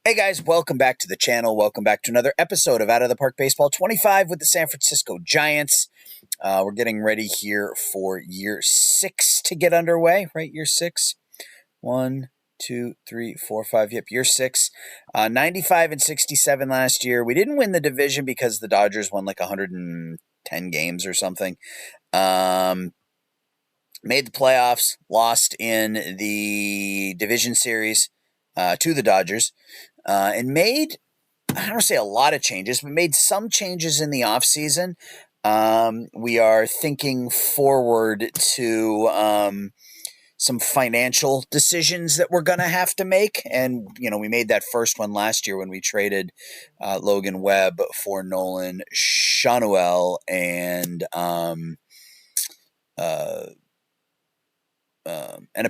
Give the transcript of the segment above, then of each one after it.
Hey guys, welcome back to the channel. Welcome back to another episode of Out of the Park Baseball 25 with the San Francisco Giants. We're getting ready here for year 6 to get underway, right? Year 6. 1, 2, 3, 4, 5. Yep, year 6. 95 and 67 last year. We didn't win the division because the Dodgers won like 110 games or something. Made the playoffs, lost in the division series to the Dodgers. And made, I don't want to say a lot of changes, but made some changes in the offseason. We are thinking forward to some financial decisions that we're going to have to make. And, we made that first one last year when we traded Logan Webb for Nolan Schanuel and a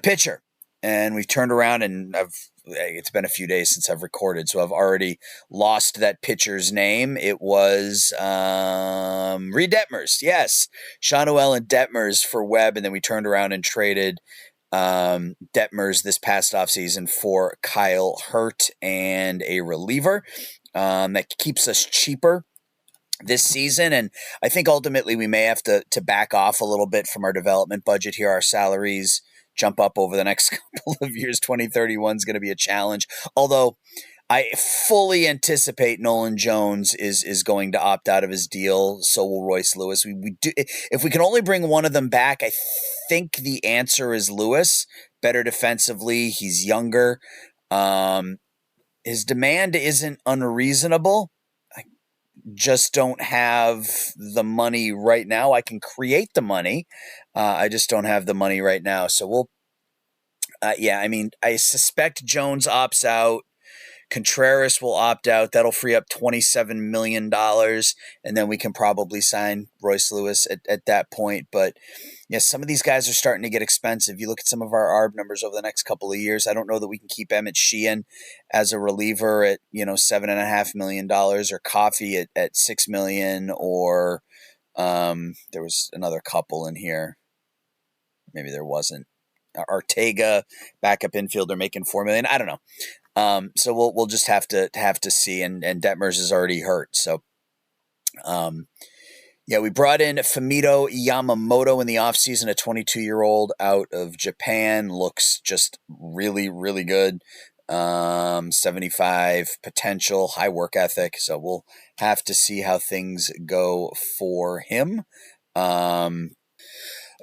pitcher. And we've turned around and it's been a few days since I've recorded, so I've already lost that pitcher's name. It was Reed Detmers. Yes, Schanuel and Detmers for Webb, and then we turned around and traded Detmers this past offseason for Kyle Hurt and a reliever that keeps us cheaper this season. And I think ultimately we may have to back off a little bit from our development budget here. Our salaries jump up over the next couple of years. 2031 is going to be a challenge. Although I fully anticipate Nolan Jones is going to opt out of his deal. So will Royce Lewis. We do, if we can only bring one of them back, I think the answer is Lewis. Better defensively. He's younger. His demand isn't unreasonable. Just don't have the money right now. I can create the money. I just don't have the money right now. So we'll, I suspect Jones opts out. Contreras will opt out. That'll free up $27 million. And then we can probably sign Royce Lewis at that point. But yeah, some of these guys are starting to get expensive. You look at some of our ARB numbers over the next couple of years. I don't know that we can keep Emmett Sheehan as a reliever at, $7.5 million, or Coffee at $6 million, or there was another couple in here. Maybe there wasn't. Ortega, backup infielder, making $4 million. I don't know. So we'll just have to see, and Detmers is already hurt. So, we brought in Fumito Yamamoto in the offseason, a 22-year-old out of Japan, looks just really, really good. 75 potential, high work ethic. So we'll have to see how things go for him. We got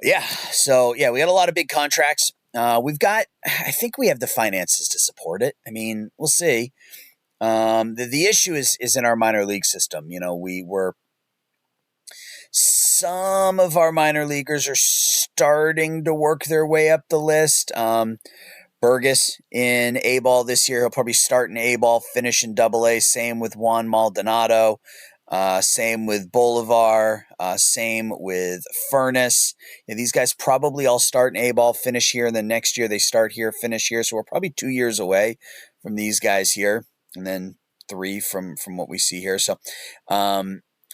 a lot of big contracts. I think we have the finances to support it. I mean, we'll see. The issue is in our minor league system. Some of our minor leaguers are starting to work their way up the list. Burgess in A-ball this year. He'll probably start in A-ball, finish in AA. Same with Juan Maldonado. Same with Bolivar. Same with Furness. These guys probably all start in A-ball, finish here, and then next year they start here, finish here. So we're probably 2 years away from these guys here, and then 3 from what we see here. So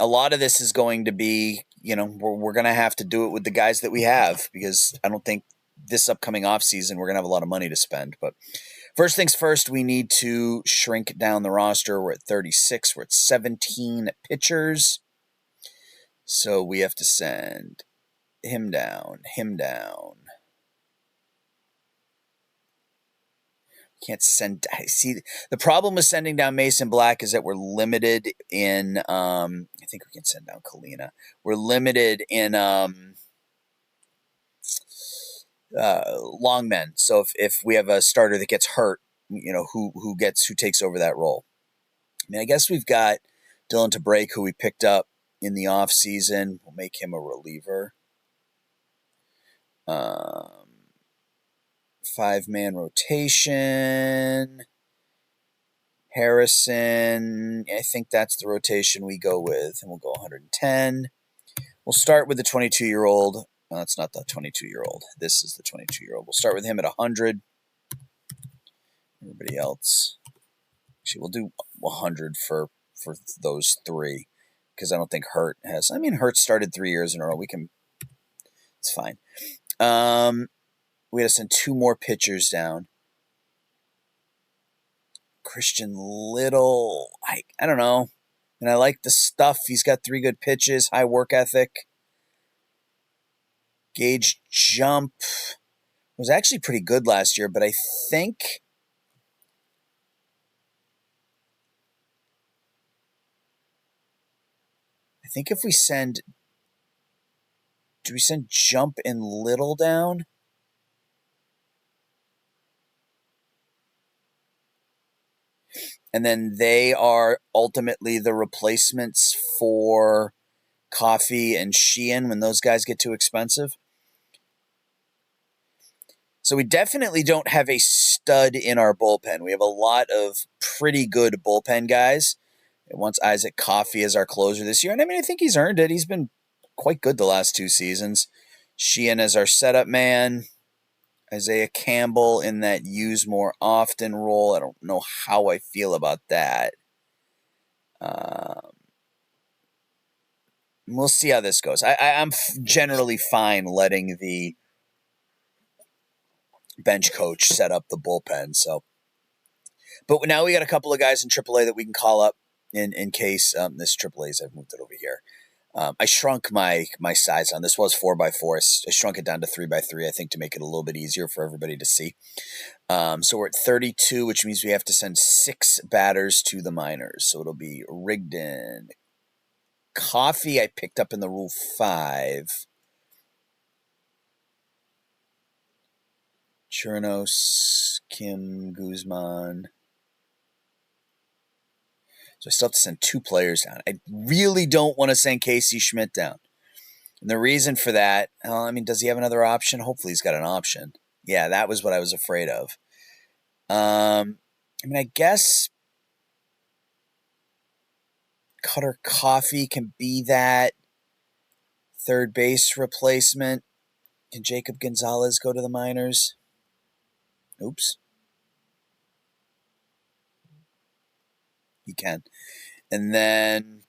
a lot of this is going to be, we're going to have to do it with the guys that we have, because I don't think this upcoming offseason we're going to have a lot of money to spend. But first things first, we need to shrink down the roster. We're at 36. We're at 17 pitchers. So we have to send him down. Can't send. See, the problem with sending down Mason Black is that we're limited in. I think we can send down Kalina. We're limited in long men. So if we have a starter that gets hurt, who takes over that role? I mean, I guess we've got Dylan Tabrake, who we picked up in the offseason. We'll make him a reliever. 5-man rotation. Harrison, I think that's the rotation we go with, and we'll go 110. We'll start with the 22-year-old. No, that's not the 22-year-old. This is the 22-year-old. We'll start with him at 100. Everybody else, actually, we'll do 100 for those 3, because I don't think Hurt has. I mean, Hurt started 3 years in a row. It's fine. We got to send 2 more pitchers down. Christian Little, I don't know. And I like the stuff. He's got 3 good pitches, high work ethic. Gauge jump was actually pretty good last year, but I think if we send, do we send Jump and Little down? And then they are ultimately the replacements for Coffee and Sheehan when those guys get too expensive. So we definitely don't have a stud in our bullpen. We have a lot of pretty good bullpen guys. It wants Isaac Coffey as our closer this year. And I mean, I think he's earned it. He's been quite good the last 2 seasons. Sheehan as our setup man. Isaiah Campbell in that use more often role. I don't know how I feel about that. We'll see how this goes. I'm generally fine letting the bench coach set up the bullpen. So, but now we got a couple of guys in AAA that we can call up in case this AAA's. I've moved it over here. I shrunk my size on this. Was 4x4. I shrunk it down to 3x3. I think to make it a little bit easier for everybody to see. So we're at 32, which means we have to send 6 batters to the minors. So it'll be Rigdon. Coffee I picked up in the Rule 5. Churnos, Kim, Guzman. So I still have to send 2 players down. I really don't want to send Casey Schmidt down. And the reason for that, does he have another option? Hopefully he's got an option. Yeah, that was what I was afraid of. I guess Cutter Coffee can be that third base replacement. Can Jacob Gonzalez go to the minors? Oops. He can. And then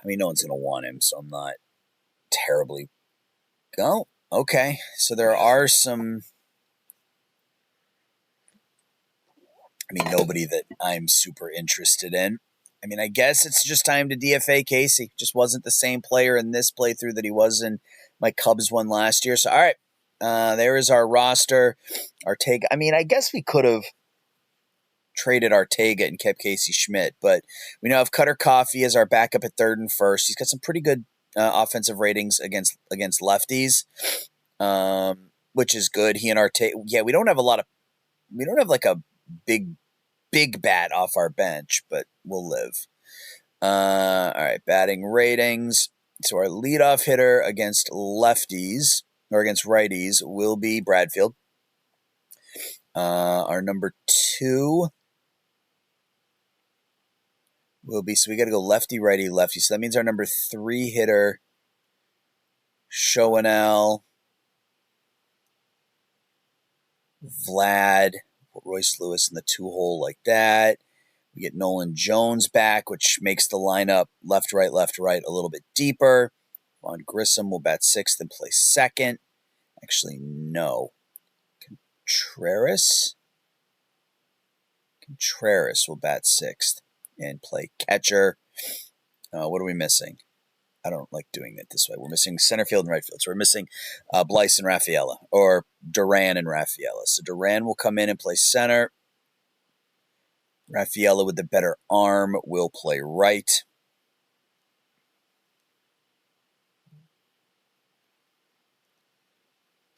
no one's going to want him, so I'm not terribly... Oh, okay. So there are some... nobody that I'm super interested in. I guess it's just time to DFA Casey. Just wasn't the same player in this playthrough that he was in my Cubs one last year. So, all right, there is our roster. Artega. I guess we could have traded Artega and kept Casey Schmidt, but we now have Cutter Coffee as our backup at third and first. He's got some pretty good offensive ratings against lefties, which is good. He and Artega. Yeah, we don't have like a big bat off our bench, but we'll live. All right, batting ratings. So our leadoff hitter against lefties or against righties will be Bradfield. Our number 2 will be, so we got to go lefty, righty, lefty. So that means our number 3 hitter, Schoenel, Vlad, Royce Lewis in the 2-hole like that. We get Nolan Jones back, which makes the lineup left, right, a little bit deeper. Vaughn Grissom will bat 6th and play 2nd. Actually, no. Contreras will bat 6th and play catcher. What are we missing? I don't like doing it this way. We're missing center field and right field. So we're missing Blyce and Rafaela, or Duran and Rafaela. So Duran will come in and play center. Rafaela with the better arm will play right.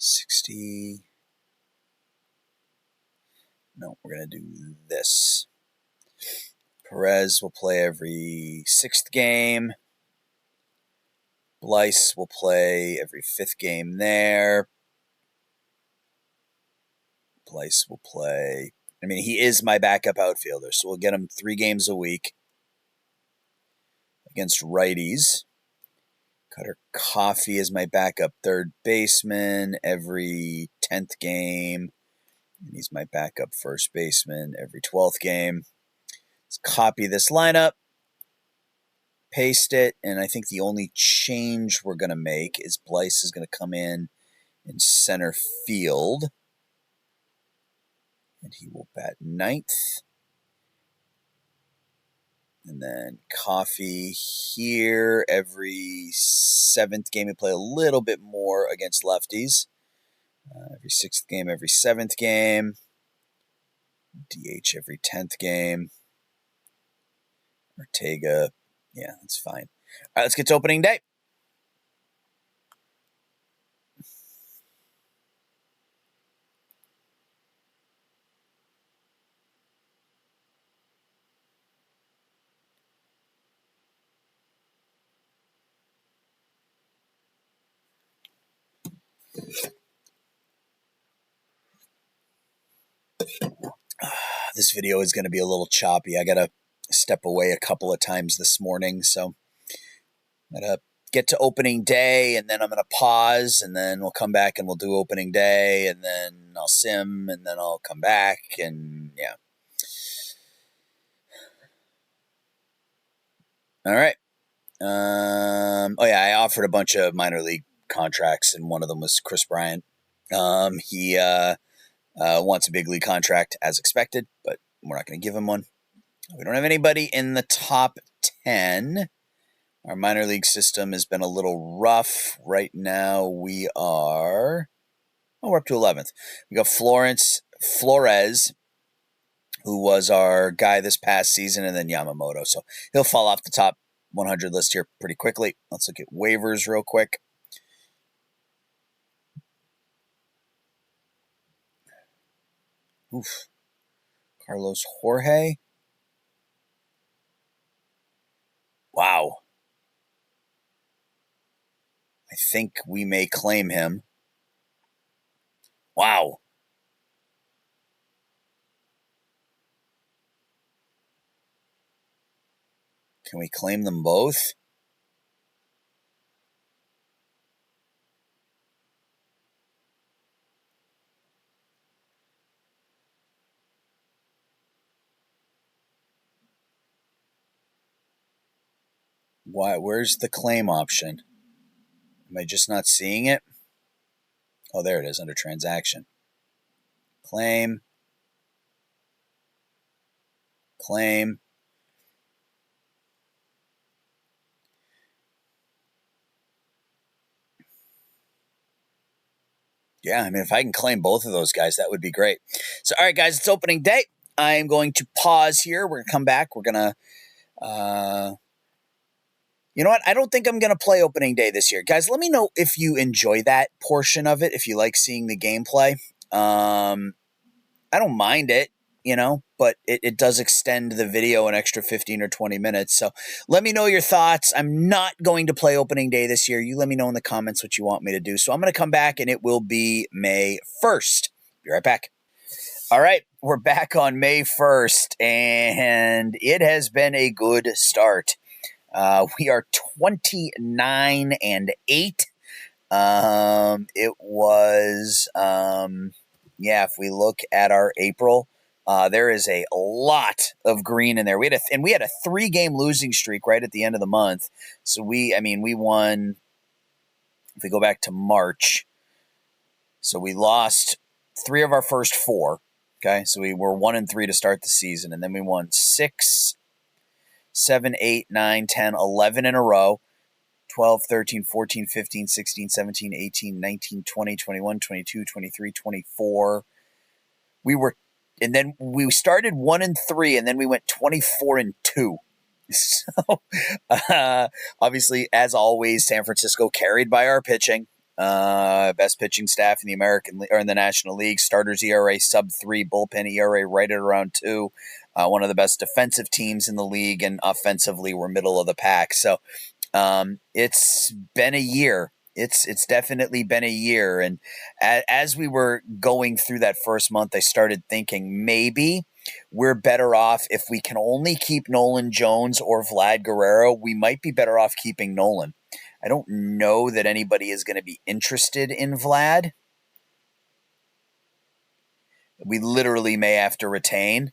$60. No, we're going to do this. Perez will play every 6th game. Blyce will play every 5th game there. Blyce will play... he is my backup outfielder, so we'll get him 3 games a week against righties. Cutter Coffee is my backup third baseman every 10th game. And he's my backup first baseman every 12th game. Let's copy this lineup, paste it, and I think the only change we're going to make is Blyce is going to come in center field, and he will bat ninth. And then Coffee here every 7th game. We play a little bit more against lefties. Every 6th game, every 7th game. DH every 10th game. Ortega, yeah, that's fine. All right, let's get to opening day. This video is going to be a little choppy. I got to step away a couple of times this morning, so I'm going to get to opening day, and then I'm going to pause, and then we'll come back and we'll do opening day, and then I'll sim, and then I'll come back, and yeah. All right. Oh yeah, I offered a bunch of minor league contracts, and one of them was Chris Bryant. He wants a big league contract as expected, but we're not going to give him one. We don't have anybody in the top 10. Our minor league system has been a little rough. Right now we're up to 11th. We got Flores, who was our guy this past season, and then Yamamoto. So he'll fall off the top 100 list here pretty quickly. Let's look at waivers real quick. Oof. Carlos Jorge. Wow. I think we may claim him. Wow. Can we claim them both? Why? Where's the claim option? Am I just not seeing it? Oh, there it is, under transaction. Claim. Claim. Yeah, I mean, if I can claim both of those guys, that would be great. So, all right, guys, it's opening day. I'm going to pause here. We're going to come back. We're going to, you know what? I don't think I'm going to play opening day this year. Guys, let me know if you enjoy that portion of it, if you like seeing the gameplay. I don't mind it, but it does extend the video an extra 15 or 20 minutes. So let me know your thoughts. I'm not going to play opening day this year. You let me know in the comments what you want me to do. So I'm going to come back, and it will be May 1st. Be right back. All right, we're back on May 1st, and it has been a good start. We are 29-8. It was, if we look at our April, there is a lot of green in there. We had a 3-game losing streak right at the end of the month. So we won. If we go back to March, so we lost 3 of our first 4. Okay, so we were 1-3 to start the season, and then we won 6, 7, 8, 9, 10, 11 in a row. 12, 13, 14, 15, 16, 17, 18, 19, 20, 21, 22, 23, 24. And then we started 1-3, and then we went 24-2. So, obviously, as always, San Francisco carried by our pitching. Best pitching staff in the American or in the National League. Starters ERA sub-3, bullpen ERA right at around 2. One of the best defensive teams in the league, and offensively, we're middle of the pack. So, it's been a year. It's definitely been a year. And as we were going through that first month, I started thinking maybe we're better off if we can only keep Nolan Jones or Vlad Guerrero. We might be better off keeping Nolan. I don't know that anybody is going to be interested in Vlad. We literally may have to retain.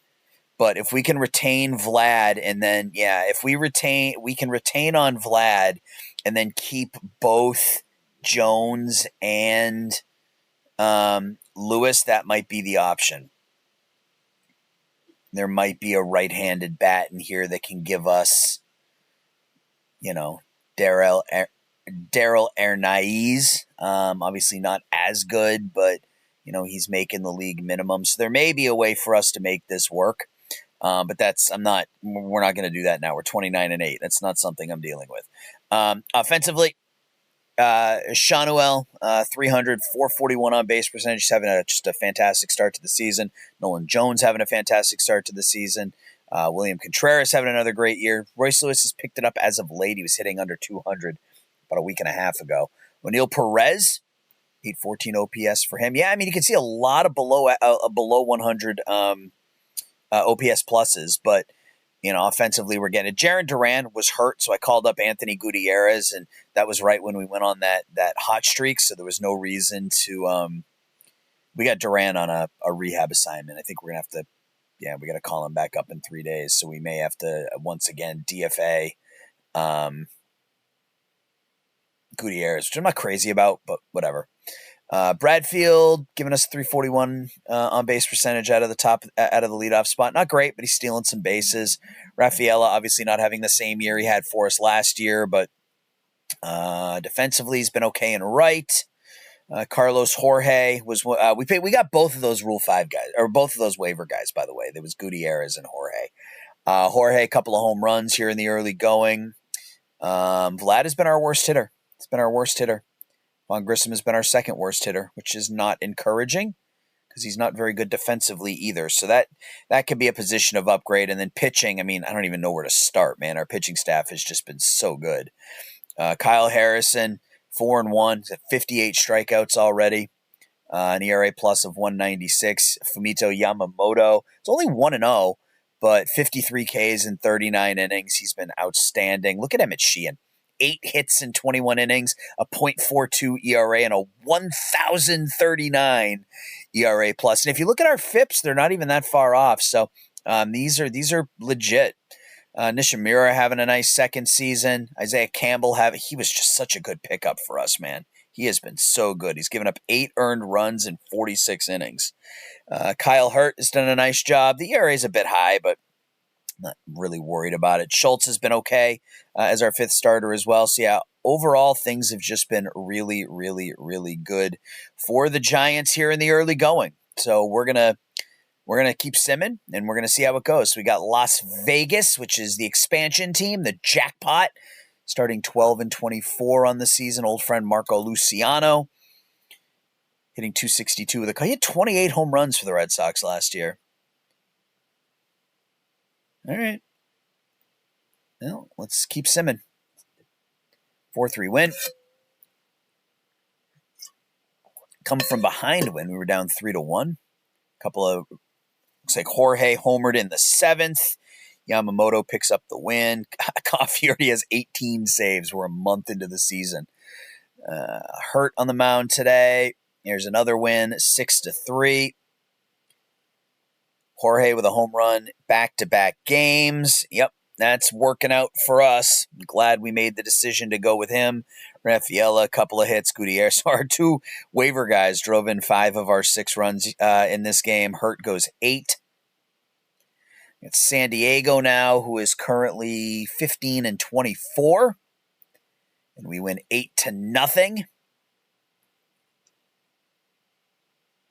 But if we can retain Vlad, and then if we can retain on Vlad, and then keep both Jones and Lewis, that might be the option. There might be a right-handed bat in here that can give us, Darrell Hernaiz. Obviously not as good, but he's making the league minimum. So there may be a way for us to make this work. But we're not going to do that now. We're 29-8. That's not something I'm dealing with. Offensively, Shanuel, 300, 441 on base percentage, having just a fantastic start to the season. Nolan Jones having a fantastic start to the season. William Contreras having another great year. Royce Lewis has picked it up as of late. He was hitting under 200 about a week and a half ago. O'Neill Perez, 814 OPS for him. Yeah, you can see a lot of below 100 OPS pluses, but offensively we're getting it. Jarren Duran was hurt, so I called up Anthony Gutierrez, and that was right when we went on that hot streak, so there was no reason to we got Duran on a rehab assignment. I think we're going to have to we got to call him back up in 3 days, so we may have to once again DFA Gutierrez, which I'm not crazy about, but whatever. Bradfield giving us 341 on base percentage out of the leadoff spot. Not great, but he's stealing some bases. Rafaela obviously not having the same year he had for us last year, but defensively he's been okay and right. Carlos Jorge was we got both of those Rule 5 guys, or both of those waiver guys, by the way. There was Gutierrez and Jorge. Jorge, a couple of home runs here in the early going. Vlad has been our worst hitter. It's been our worst hitter. Vaughn Grissom has been our second worst hitter, which is not encouraging because he's not very good defensively either. So that could be a position of upgrade. And then pitching, I don't even know where to start, man. Our pitching staff has just been so good. Kyle Harrison, 4-1, he's at 58 strikeouts already. An ERA plus of 196. Fumito Yamamoto, it's only 1-0, but 53 Ks in 39 innings. He's been outstanding. Look at Emmett Sheehan. 8 hits in 21 innings, a .42 ERA, and a 1,039 ERA plus. And if you look at our FIPS, they're not even that far off. So these are legit. Nishimura having a nice second season. Isaiah Campbell he was just such a good pickup for us, man. He has been so good. He's given up 8 earned runs in 46 innings. Kyle Hurt has done a nice job. The ERA is a bit high, but not really worried about it. Schultz has been okay as our 5th starter as well. So overall things have just been really, really, really good for the Giants here in the early going. So we're gonna keep simming, and we're gonna see how it goes. So we got Las Vegas, which is the expansion team, the jackpot, starting 12-24 on the season. Old friend Marco Luciano hitting .262 with a. He had 28 home runs for the Red Sox last year. All right. Well, let's keep simming. 4-3 win. Come from behind win. We were down 3-1. Looks like Jorge homered in the 7th. Yamamoto picks up the win. Coffee already has 18 saves. We're a month into the season. Hurt on the mound today. Here's another win, 6-3. Jorge with a home run, back-to-back games. Yep, that's working out for us. I'm glad we made the decision to go with him. Rafaela, a couple of hits. Gutierrez, our 2 waiver guys, drove in 5 of our 6 runs in this game. Hurt goes 8. It's San Diego now, who is currently 15-24. And we win 8-0.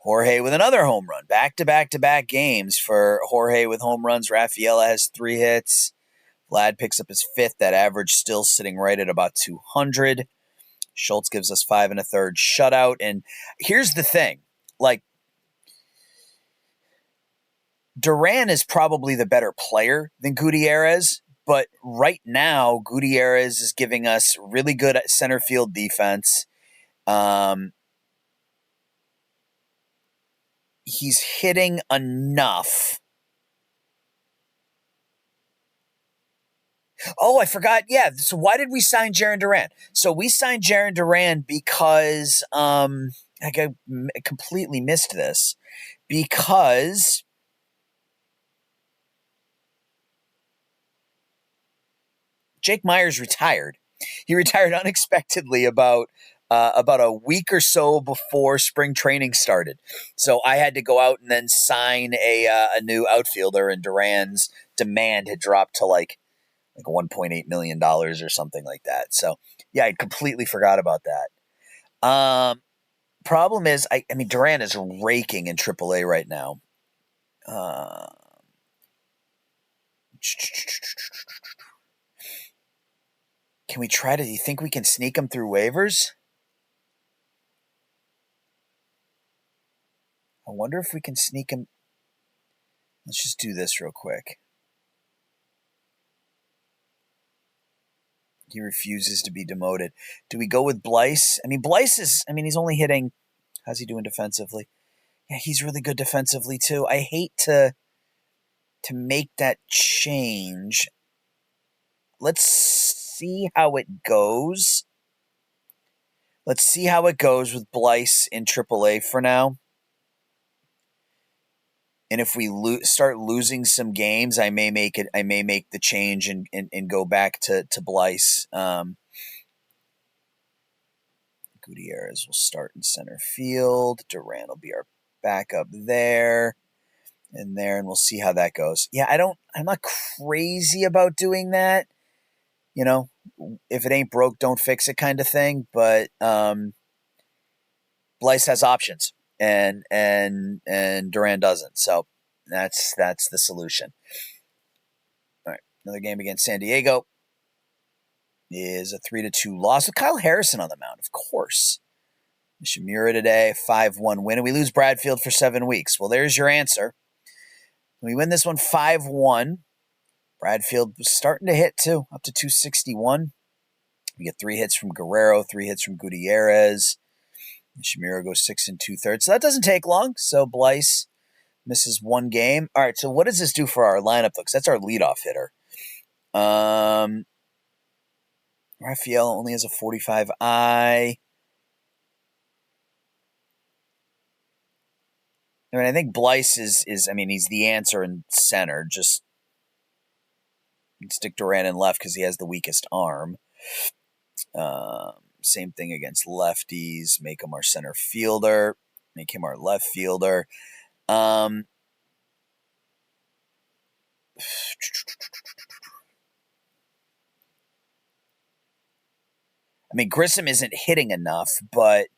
Jorge with another home run. Back-to-back games for Jorge with home runs. Rafaela has 3 hits. Vlad picks up his 5th. That average still sitting right at about 200. Schultz gives us 5 1/3 shutout. And here's the thing. Duran is probably the better player than Gutierrez. But right now, Gutierrez is giving us really good center field defense. He's hitting enough. Oh, I forgot. Yeah. So why did we sign Jarren Duran? So we signed Jarren Duran because I completely missed this. Because Jake Meyers retired. He retired unexpectedly about a week or so before spring training started. So I had to go out and then sign a new outfielder, and Duran's demand had dropped to like $1.8 million or something like that. So yeah, I completely forgot about that. Problem is, I mean, Duran is raking in AAA right now. Can we try to? Do you think we can sneak him through waivers? I wonder if we can sneak him. Let's just do this real quick. He refuses to be demoted. Do we go with Blyce? I mean, Blyce is, I mean, he's only hitting, how's he doing defensively? Yeah, he's really good defensively too. I hate to make that change. Let's see how it goes. Let's see how it goes with Blyce in AAA for now. And if we start losing some games, I may make the change and go back to Blyce. Gutierrez will start in center field. Duran will be our backup there and we'll see how that goes. Yeah, I'm not crazy about doing that. You know, if it ain't broke, don't fix it kind of thing. But Blyce has options and Duran doesn't. So that's the solution. All right, another game against San Diego is a 3-2 loss with Kyle Harrison on the mound, of course. Nishimura today, 5-1 win, and we lose Bradfield for 7 weeks. Well, there's your answer. We win this one 5-1. Bradfield was starting to hit too, up to 261. We get 3 hits from Guerrero, 3 hits from Gutierrez. Nishimura goes 6 2/3. So that doesn't take long. So Blyce misses 1 game. All right, so what does this do for our lineup, though? Because that's our leadoff hitter. Raphael only has a 45 eye. I mean, I think Blyce is I mean, he's the answer in center. Just stick Duran in left because he has the weakest arm. Same thing against lefties. Make him our center fielder. Make him our left fielder. I mean, Grissom isn't hitting enough, but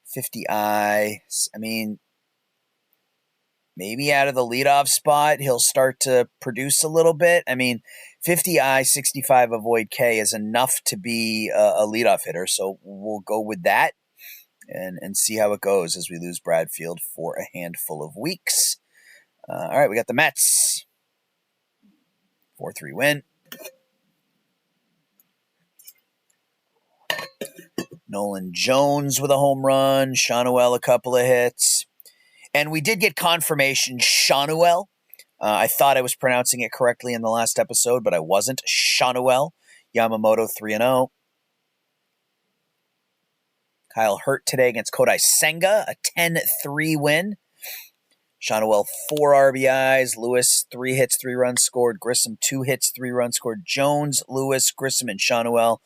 50 eye. I mean, maybe out of the leadoff spot, he'll start to produce a little bit. I mean, 50 I, 65 avoid K is enough to be a leadoff hitter. So we'll go with that and see how it goes as we lose Bradfield for a handful of weeks. All right, we got the Mets. 4-3 win. Nolan Jones with a home run. Shanuel a couple of hits. And we did get confirmation, Shanuel. I thought I was pronouncing it correctly in the last episode, but I wasn't. Shanuel. Yamamoto 3-0. Kyle Hurt today against Kodai Senga, a 10-3 win. Shanuel 4 RBIs. Lewis 3 hits, 3 runs scored. Grissom 2 hits, 3 runs scored. Jones, Lewis, Grissom, and Shanuel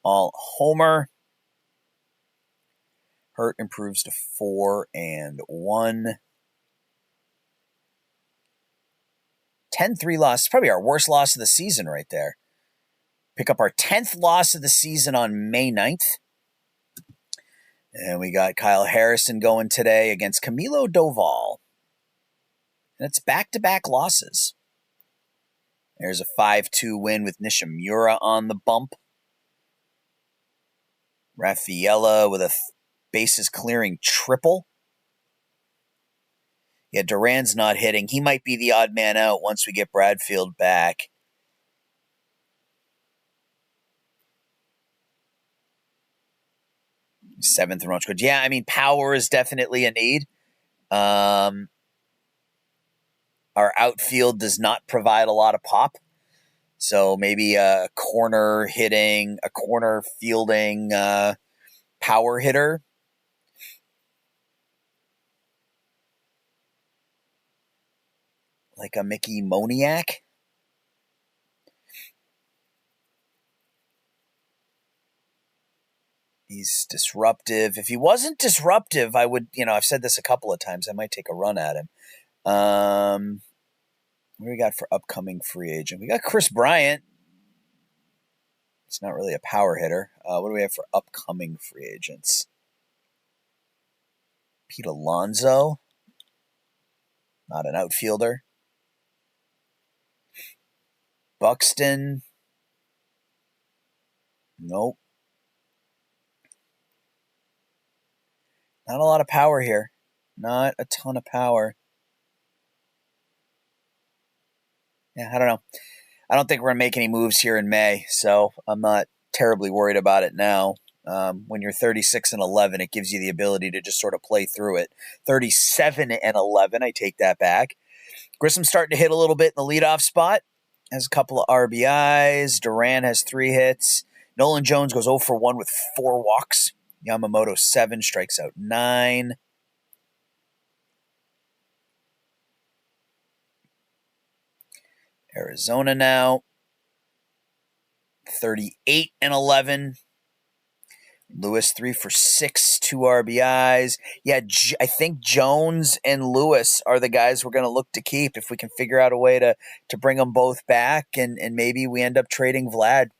all homer. Hurt improves to 4-1. 10-3 loss. Probably our worst loss of the season right there. Pick up our 10th loss of the season on May 9th. And we got Kyle Harrison going today against Camilo Doval. And it's back-to-back losses. There's a 5-2 win with Nishimura on the bump. Rafaela with a bases-clearing triple. Yeah, Duran's not hitting. He might be the odd man out once we get Bradfield back. Seventh run scored. Yeah, I mean, power is definitely a need. Our outfield does not provide a lot of pop. So maybe a corner hitting, a corner fielding power hitter. like a Mickey Moniak. He's disruptive. If he wasn't disruptive, I would, I've said this a couple of times. I might take a run at him. What do we got for upcoming free agent? We got Chris Bryant. It's not really a power hitter. What do we have for upcoming free agents? Pete Alonso. Not an outfielder. Buxton. Nope. Not a lot of power here. Not a ton of power. Yeah, I don't know. I don't think we're going to make any moves here in May, so I'm not terribly worried about it now. When you're 36-11, it gives you the ability to just sort of play through it. 37-11, I take that back. Grissom's starting to hit a little bit in the leadoff spot. Has a couple of RBIs. Duran has 3 hits. Nolan Jones goes 0 for 1 with 4 walks. Yamamoto 7, strikes out 9. Arizona now 38-11. Lewis 3 for 6, 2 RBIs. Yeah, I think Jones and Lewis are the guys we're going to look to keep if we can figure out a way to bring them both back, and maybe we end up trading Vlad,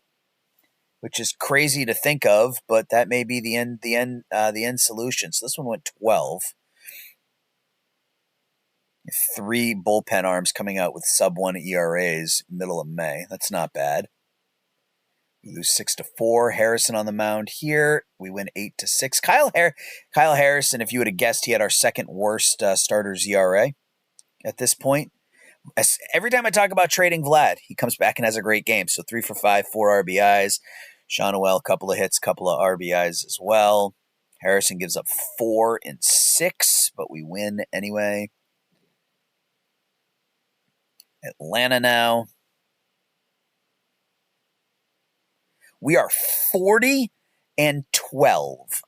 which is crazy to think of, but that may be the end solution. So this one went 12. 3 bullpen arms coming out with sub-1 ERAs middle of May. That's not bad. We lose 6-4. Harrison on the mound here. We win 8-6. Kyle Harrison, if you would have guessed, he had our second worst starter's ERA at this point. Every time I talk about trading Vlad, he comes back and has a great game. So 3 for 5, 4 RBIs. Sean Noel, a couple of hits, couple of RBIs as well. Harrison gives up 4 and 6, but we win anyway. Atlanta now. We are 40-12.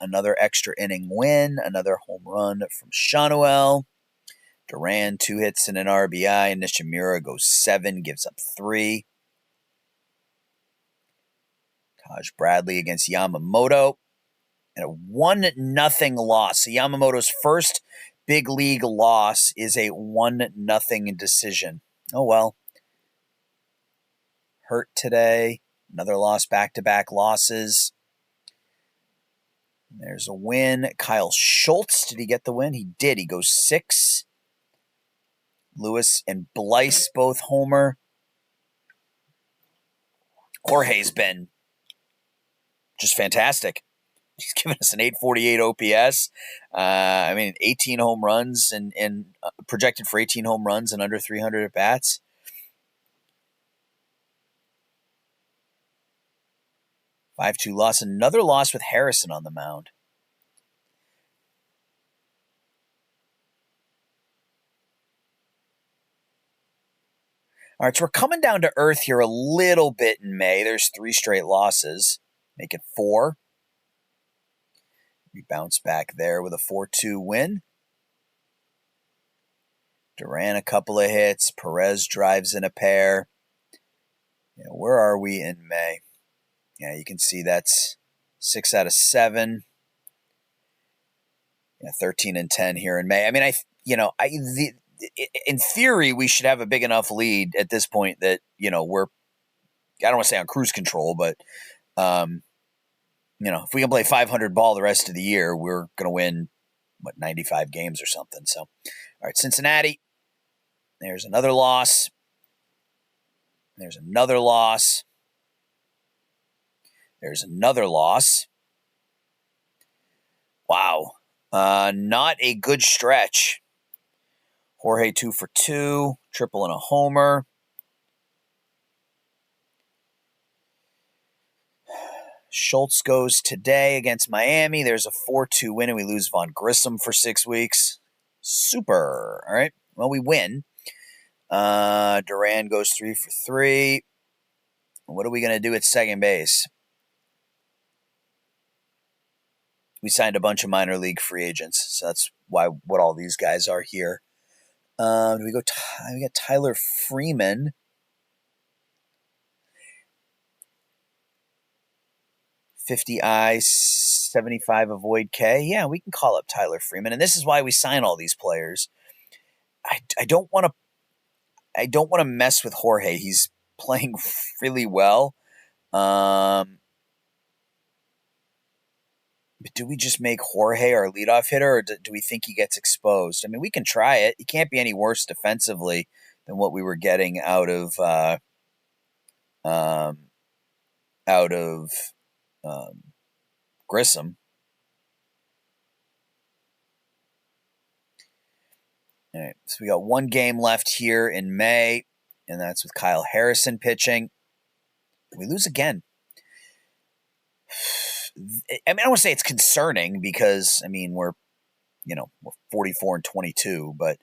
Another extra inning win. Another home run from Shawnuel. Duran, 2 hits and an RBI. Nishimura goes 7, gives up 3. Taj Bradley against Yamamoto. And a 1-0 loss. So Yamamoto's first big league loss is a 1-0 decision. Oh well. Hurt today. Another loss, back-to-back losses. There's a win. Kyle Schultz, did he get the win? He did. He goes 6. Lewis and Blyce both homer. Jorge's been just fantastic. He's given us an 848 OPS. 18 home runs and projected for 18 home runs and under 300 at bats. 5-2 loss. Another loss with Harrison on the mound. All right, so we're coming down to earth here a little bit in May. There's 3 straight losses. Make it 4. We bounce back there with a 4-2 win. Duran a couple of hits. Perez drives in a pair. Where are we in May? Yeah, you can see that's 6 out of 7. 13-10 here in May. I mean, in theory, we should have a big enough lead at this point that, we're, I don't want to say on cruise control, but, if we can play 500 ball the rest of the year, we're going to win, 95 games or something. So, all right, Cincinnati. There's another loss. There's another loss. There's another loss. Wow. Not a good stretch. Jorge 2 for 2, triple and a homer. Schultz goes today against Miami. There's a 4-2 win, and we lose Von Grissom for 6 weeks. Super. All right. Well, we win. Duran goes 3 for 3. What are we going to do at second base? We signed a bunch of minor league free agents, so that's what all these guys are here. Do we go? We got Tyler Freeman. 50 I, 75 avoid K. Yeah, we can call up Tyler Freeman, and this is why we sign all these players. I don't want to. I don't want to mess with Jorge. He's playing really well. But do we just make Jorge our leadoff hitter, or do we think he gets exposed? I mean, we can try it. He can't be any worse defensively than what we were getting out of Grissom. All right, so we got one game left here in May, and that's with Kyle Harrison pitching. We lose again. I mean, I don't want to say it's concerning because, I mean, we're 44 and 22, but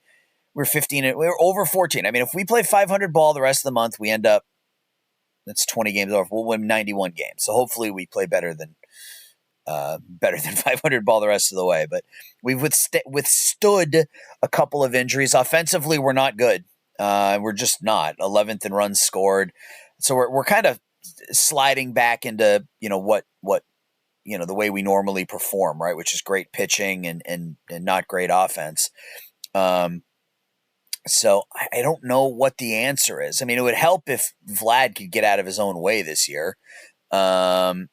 we're 15. We're over 14. I mean, if we play 500 ball the rest of the month, we end up, that's 20 games over. We'll win 91 games. So hopefully we play better than 500 ball the rest of the way. But we've withstood a couple of injuries. Offensively, we're not good. We're just not 11th in runs scored. So we're kind of sliding back into what the way we normally perform, right? Which is great pitching and not great offense. So I don't know what the answer is. I mean, it would help if Vlad could get out of his own way this year. Negative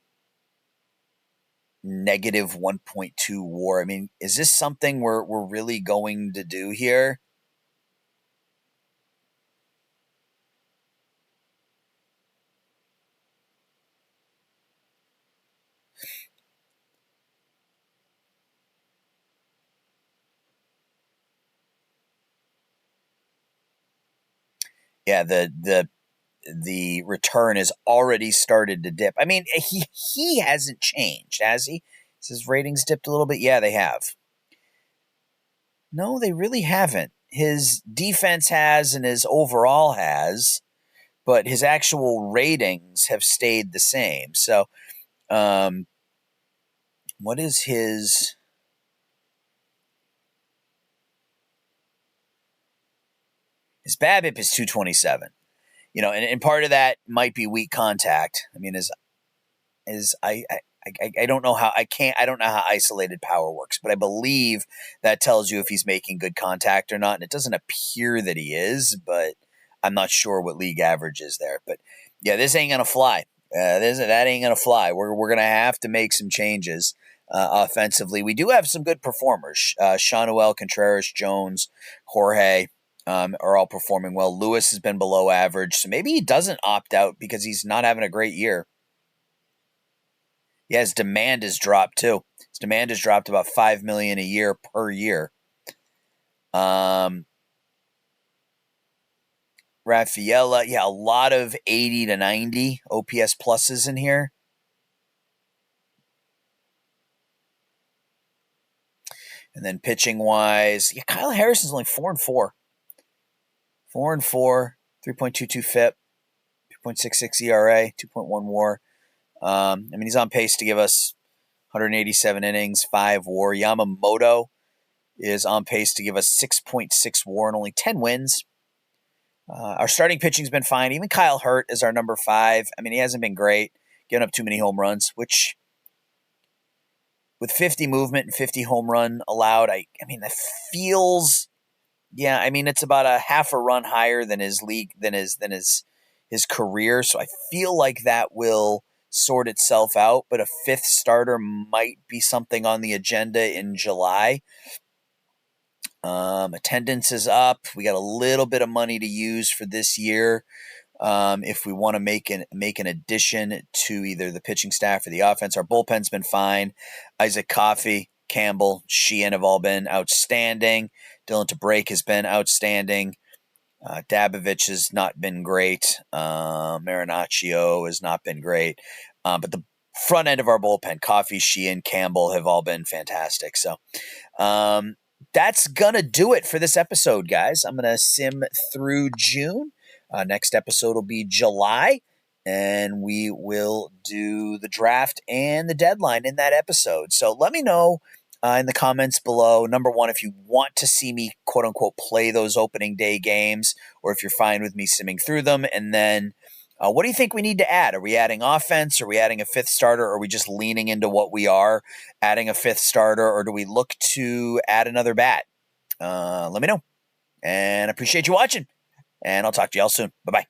1.2 WAR. I mean, is this something we're really going to do here? Yeah, the return has already started to dip. I mean, he hasn't changed, has he? His ratings dipped a little bit. Yeah, they have. No, they really haven't. His defense has and his overall has, but his actual ratings have stayed the same. So, what is his? His BABIP is 227. And part of that might be weak contact. I mean, I don't know how I don't know how isolated power works, but I believe that tells you if he's making good contact or not. And it doesn't appear that he is, but I'm not sure what league average is there. But yeah, this ain't gonna fly. That ain't gonna fly. We're gonna have to make some changes offensively. We do have some good performers. Shanuel, Contreras, Jones, Jorge. Are all performing well. Lewis has been below average, so maybe he doesn't opt out because he's not having a great year. Yeah, his demand has dropped too. His demand has dropped about $5 million a year per year. Rafaela, yeah, a lot of 80 to 90 OPS pluses in here. And then pitching wise, yeah, Kyle Harrison's only 4-4. 4-4, 3.22 FIP, 2.66 ERA, 2.1 WAR. I mean, he's on pace to give us 187 innings, 5 WAR. Yamamoto is on pace to give us 6.6 WAR and only 10 wins. Our starting pitching's been fine. Even Kyle Hurt is our number 5. I mean, he hasn't been great, giving up too many home runs, which with 50 movement and 50 home run allowed, I mean, that feels... Yeah, I mean, it's about a half a run higher than his career. So I feel like that will sort itself out. But a 5th starter might be something on the agenda in July. Attendance is up. We got a little bit of money to use for this year. If we want to make an addition to either the pitching staff or the offense. Our bullpen's been fine. Isaac Coffey, Campbell, Sheehan have all been outstanding. Dylan DeBrake has been outstanding. Dabovich has not been great. Marinaccio has not been great. But the front end of our bullpen, Coffey, Sheehan, Campbell have all been fantastic. So that's going to do it for this episode, guys. I'm going to sim through June. Next episode will be July. And we will do the draft and the deadline in that episode. So let me know in the comments below. Number one, if you want to see me, quote unquote, play those opening day games, or if you're fine with me simming through them. And then what do you think we need to add? Are we adding offense? Are we adding a fifth starter? Or are we just leaning into what we are, adding a fifth starter? Or do we look to add another bat? Let me know. And I appreciate you watching. And I'll talk to y'all soon. Bye-bye.